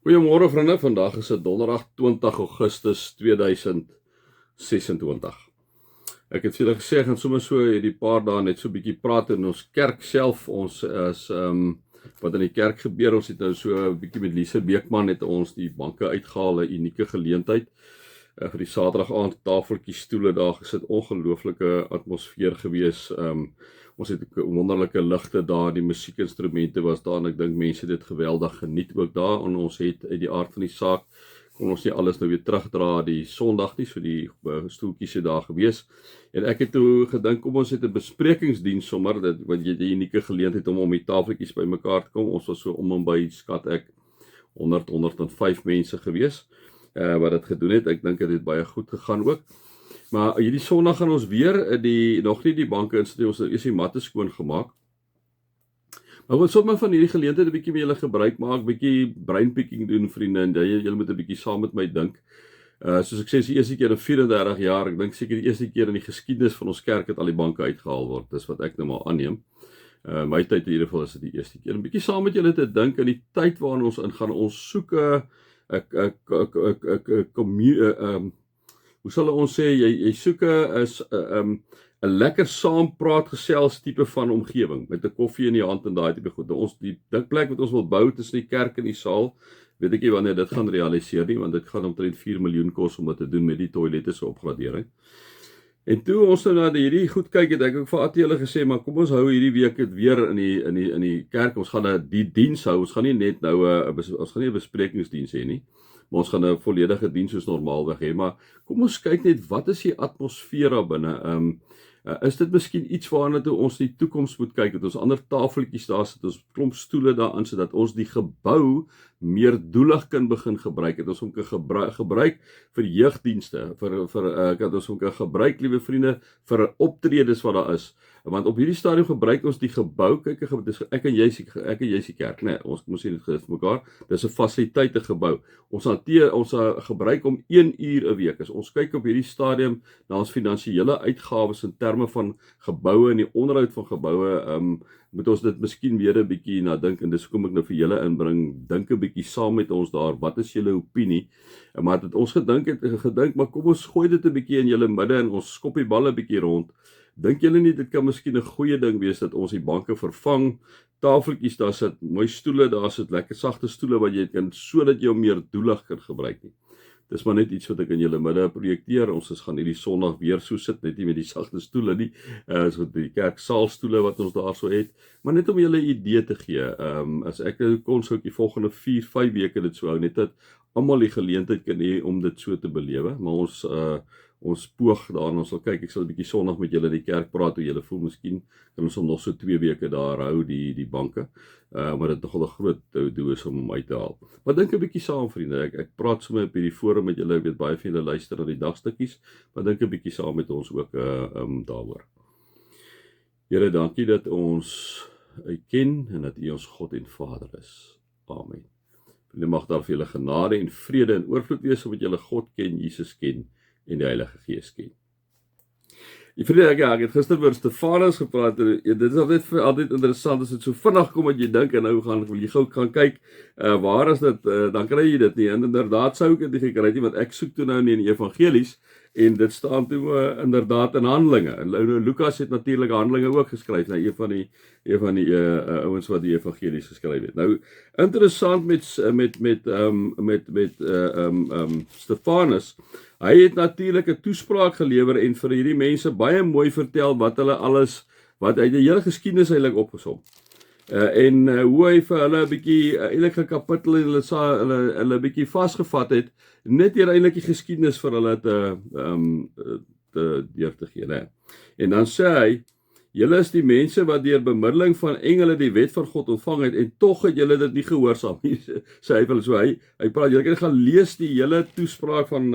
Goeiemôre vriende, vandag is dit donderdag 20 Augustus 2026. Ek het vir julle gesê, ek gaan sommer so hierdie paar dae net so 'n bietjie praat in ons kerk self. Ons is wat in die kerk gebeur, ons het nou so 'n bietjie met Lise Beekman het ons die banke uitgehaal, 'n unieke geleentheid vir die Saterdag aand tafeltjies, stoele daar gesit, ongelooflike atmosfeer gewees. Ons het wonderlike ligte daar, die musiekinstrumente was daar en ek dink mense het dit geweldig geniet ook daar. En ons het uit die aard van die saak kon ons nie alles nou weer terugdra die Sondag nie, so die stoeltjies het daar gewees. En ek het toe gedink, kom ons het 'n besprekingsdiens sommer, wat jy die unieke geleentheid om die tafeltjies bymekaar te kom. Ons was so om en by, skat ek, 105 mense gewees wat dit gedoen het. Ek dink dit het baie goed gegaan ook. Maar hierdie Sondag gaan ons weer nog nie die banke insit, ons het eers die matte skoon gemaak. Maar ons sommer van hierdie geleentheid 'n bietjie met julle gebruik maak, bietjie brainpicking doen, vriende, en julle moet 'n bietjie saam met my dink. Soos ek sê, is die eerste keer in 34 jaar, ek dink seker die eerste keer in die geskiedenis van ons kerk het al die banke uitgehaal word. Dis wat ek nou maar aanneem. My tyd in ieder geval is dit die eerste keer. 'n bietjie saam met julle te dink in die tyd waarin ons ingaan. Ons soek hoe sal ons sê, jy soek 'n lekker saampraat gesels tipe van omgewing, met 'n koffie in die hand en daai tipe goed. Ons die plek wat ons wil bou tussen die kerk en die saal, weet ek nie wanneer dit gaan realiseer nie, want dit gaan omtrent 4 miljoen kos om dit te doen met die toilette se opgradering. En toe ons nou na hierdie goed kyk, het ek ook vir Atiele gesê, maar kom ons hou hierdie week dit weer in die kerk. Ons gaan die diens hou. Ons gaan nie net nou ons gaan nie 'n besprekingsdiens hê nie. Maar ons gaan 'n volledige diens soos normaalweg hê, maar kom ons kyk net, wat is die atmosfeer daar binne? Is dit miskien iets waarna toe ons in die toekoms moet kyk, dat ons ander tafeltjies daar sit, ons klomp stoele daarin sit, dat ons die gebou meer doelig kan begin gebruik, dat ons hom kan gebruik vir jeugdienste, dat ons hom kan gebruik, liewe vriende, vir optredes wat daar is. Want op hierdie stadium gebruik ons die gebou, kyk, ek en jy is die kerk, nee, ons moet sê dit vir mekaar, dis 'n fasiliteite gebou. Ons gebruik om 1 uur 'n week. As ons kyk op hierdie stadium na ons finansiële uitgawes in terme van geboue en die onderhoud van geboue, moet ons dit miskien weer 'n bietjie na dink, en dis hoekom ek nou vir julle inbring, dink 'n bietjie saam met ons daar, wat is julle opinie? Maar het ons gedink, maar kom ons gooi dit 'n bietjie in julle midde en ons skop die bal 'n bietjie rond. Dink julle nie, dit kan miskien 'n goeie ding wees dat ons die banke vervang, tafeltjies daar sit, mooi stoele daar sit, lekker sagte stoele wat jy kan, sodat jy hom meer doelig kan gebruik nie. Dis maar net iets wat ek in julle midde projekteer. Ons gaan hierdie Sondag weer so sit, net nie met die sagte stoele nie, so die kerksaalstoele wat ons daar so het, maar net om julle 'n idee te gee. As ek kon, sou ek die volgende 4-5 weke dit so hou, net dat almal die geleentheid kan hê om dit so te belewe, maar ons poog daarin, ons sal kyk, ek sal 'n bietjie Sondag met julle die kerk praat, hoe julle voel, miskien kan ons hom nog so 2 weke daar hou, die banke, maar dit nogal 'n groot doel is om hom uit te haal. Maar dink 'n bietjie saam, vriende, ek praat sommer op hierdie forum met julle, ek weet baie van julle luister na die dagstukkies, maar dink 'n bietjie saam met ons ook daaroor. Here, dankie dat ons U ken en dat U ons God en Vader is. Amen. En mag daar vir julle genade en vrede en oorvloed wees, omdat julle God ken, Jesus ken en die Heilige Gees ken. Ek het gister oor Stefanus gepraat, dit is altyd interessant, as dit so vinnig kom wat jy dink, en nou wil jy gou gaan kyk, waar is dit, dan kry jy dit nie, en inderdaad sou ek dit nie gekry nie, want ek soek toe nou in die evangelies, en dit staan toe inderdaad in Handelinge, en Lukas het natuurlik Handelinge ook geskryf, nou een van die ouens wat die evangelies geskryf het. Nou, interessant met Stefanus, hy het natuurlik 'n toespraak gelewer en vir hierdie mense baie mooi vertel wat hy die hele geskiedenis eintlik opgesom. En hoe hy vir hulle 'n bietjie eintlik 'n kapittel en hulle 'n bietjie vasgevat het, net deur eintlik die geskiedenis vir hulle deur te gee, né? En dan sê hy, julle is die mense wat deur bemiddeling van engele die wet van God ontvang het, en tog het julle dit nie gehoorsaam nie, sê hy vir hulle. So hy praat, julle kan gaan lees die hele toespraak van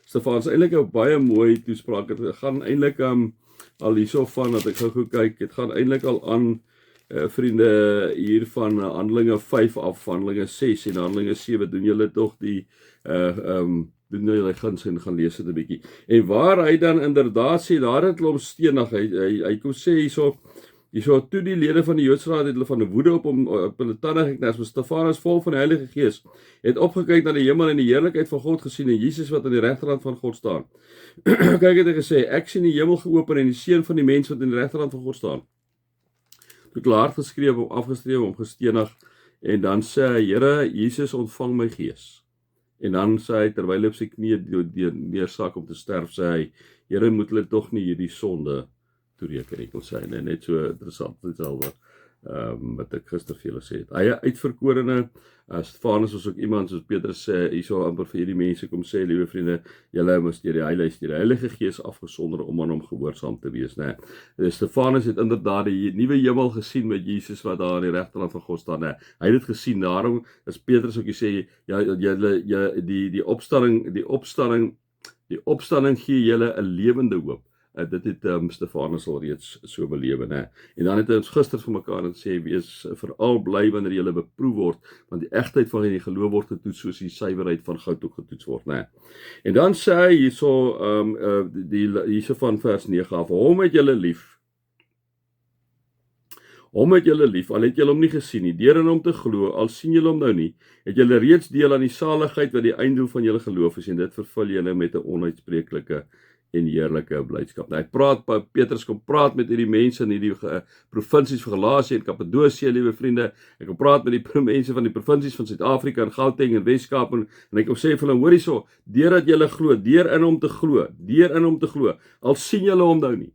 Stefanus, eintlik 'n baie mooi toespraak. Het gaan eintlik al hierso van, dat ek gou kyk, het gaan eintlik al aan, vriende, hier van Handelinge 5 af, Handelinge 6 en Handelinge 7, doen julle tog die doen julle guns en gaan lees dit 'n bietjie. En waar hy dan inderdaad sê, daar het klomp steenig, hy kom sê hierso, Hierso toe die lede van die Joodse raad het hulle van 'n woede op hom op hulle tande geknars, maar Stefanus vol van die Heilige Gees het opgekyk na die hemel en die heerlikheid van God gesien en Jesus wat aan die regterhand van God staan. Kyk het hy gesê, ek sien die hemel geopen en die seun van die mens wat aan die regterhand van God staan. Toe het hulle hard geskreeu, hom afgestreef, hom gestenig en dan sê hy, Here, Jesus ontvang my gees. En dan sê hy, terwyl hy op sy knieë neersak om te sterf, sê hy, Here, moet hulle tog nie hierdie sonde toereken nie, kon sê hy, net so interessant, ditselfde, wat ek gister vir julle sê het. Hy uitverkorene, Stefanus was ook iemand, soos Petrus sê, hierso amper vir hierdie mense kom sê, liewe vriende, julle moes deur die Heilige Gees afgesonder om aan hom gehoorsaam te wees, né? Stefanus het inderdaad die nuwe hemel gesien met Jesus wat daar aan die regterkant van God staan, né? Hy het dit gesien, daarom is Petrus ook sê, die opstanding gee julle 'n lewende hoop. Dit het Stefanus al reeds so belewe, né? En dan het hy ons gister vir mekaar gesê, wees veral bly wanneer jy beproef word, want die egtheid van die geloof word getoets soos die suiwerheid van goud ook getoets word, né? En dan sê hy hierso hierso van vers 9 af, hom het julle lief. Hom het julle lief, al het julle hom nie gesien nie, deur in hom te glo, al sien julle hom nou nie, het julle reeds deel aan die saligheid wat die einddoel van julle geloof is, en dit vervul julle met 'n onuitspreeklike en heerlike blydskap. Nou, Petrus kom praat met hierdie mense in hierdie provinsies van Galasië en Kappadosie, liewe vriende. Hy kom praat met die mense van die provinsies van Suid-Afrika en Gauteng en Wes-Kaap en hy kom sê vir hulle, hoor hierso, deurdat julle glo, deur in hom te glo, al sien julle hom nou nie,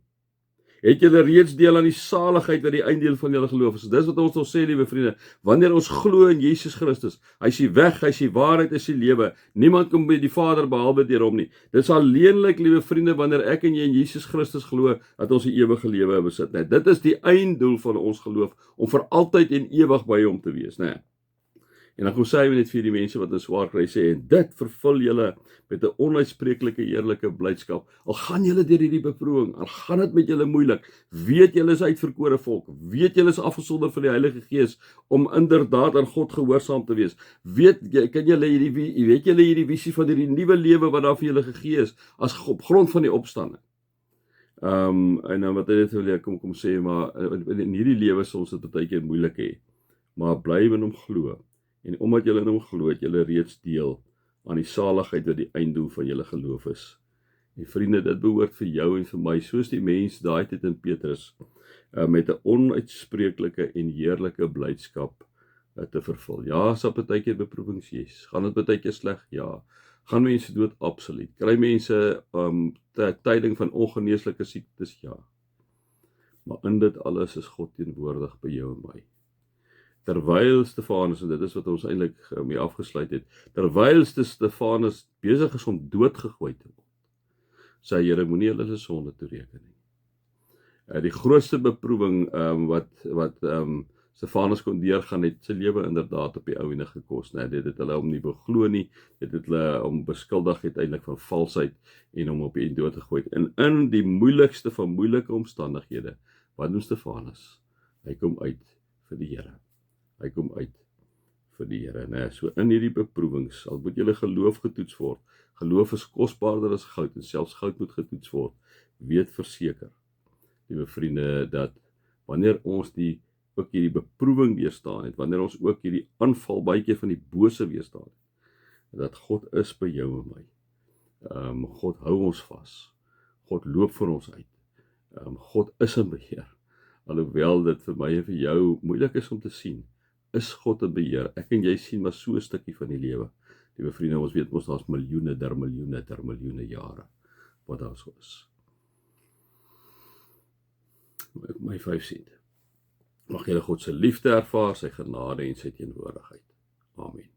het julle reeds deel aan die saligheid wat die einddeel van julle geloof is. Dis wat ons wil sê, liewe vriende, wanneer ons glo in Jesus Christus, hy is die weg, hy is die waarheid, hy is die lewe, niemand kom by die Vader behalwe deur hom nie. Dit is alleenlik, liewe vriende, wanneer ek en jy in Jesus Christus glo, dat ons die ewige lewe besit, né? Dit is die einddoel van ons geloof, om vir altyd en ewig by hom te wees, né? En dan kom sê hy net vir die mense wat in swaar kry, sê, en dit vervul julle met 'n onuitspreeklike heerlike blydskap. Al gaan julle deur hierdie beproewing, al gaan dit met julle moeilik, weet julle is uitverkore volk, weet julle is afgesonder van die Heilige Gees om inderdaad aan God gehoorsaam te wees. Weet julle hierdie visie van hierdie nuwe lewe wat daar vir julle gegee is as op grond van die opstanding. En dan wat hy net wil kom sê, maar in hierdie lewe sal ons dit baie keer moeilik hê, maar bly in hom glo. En omdat julle in hom glo, het julle reeds deel aan die saligheid wat die einddoel van julle geloof is. En vriende, dit behoort vir jou en vir my, soos die mens daai tyd in Petrus, met 'n onuitspreeklike en heerlike blydskap te vervul. Ja, is daar baie keer beproewings, yes. Gaan dit baie keer sleg? Ja. Gaan mense dood? Absoluut. Kry mense tyding van ongeneeslike siektes? Ja. Maar in dit alles is God teenwoordig by jou en my. Terwyl Stefanus, en dit is wat ons eintlik mee afgesluit het, terwyl Stefanus besig is om doodgegooi te word, sê Here, moenie hulle sonde toereken nie. Die grootste beproewing wat Stefanus kon deurgaan het sy lewe inderdaad op die ou ene gekos, né? Dit het hulle hom nie beglo nie, dit het hulle hom beskuldig uiteindelik van valsheid en hom op die dood gegooi. En in die moeilikste van moeilike omstandighede, wat doen Stefanus? Hy kom uit vir die Here. Hy kom uit vir die Here, né? So in hierdie beproewings, al moet julle geloof getoets word. Geloof is kosbaarder as goud en selfs goud moet getoets word. Weet verseker, liewe vriende, dat wanneer ons ook hierdie beproewing weerstaan het, wanneer ons ook hierdie aanval baie keer van die bose weerstaan het, dat God is by jou en my. God hou ons vas. God loop vir ons uit. God is in beheer. Alhoewel dit vir my en vir jou moeilik is om te sien, is God in beheer. Ek en jy sien maar so 'n stukkie van die lewe. Liewe vriende, ons weet mos daar's miljoene der miljoene jare wat daar so is. My 5 sent. Mag julle God se liefde ervaar, sy genade en sy teenwoordigheid. Amen.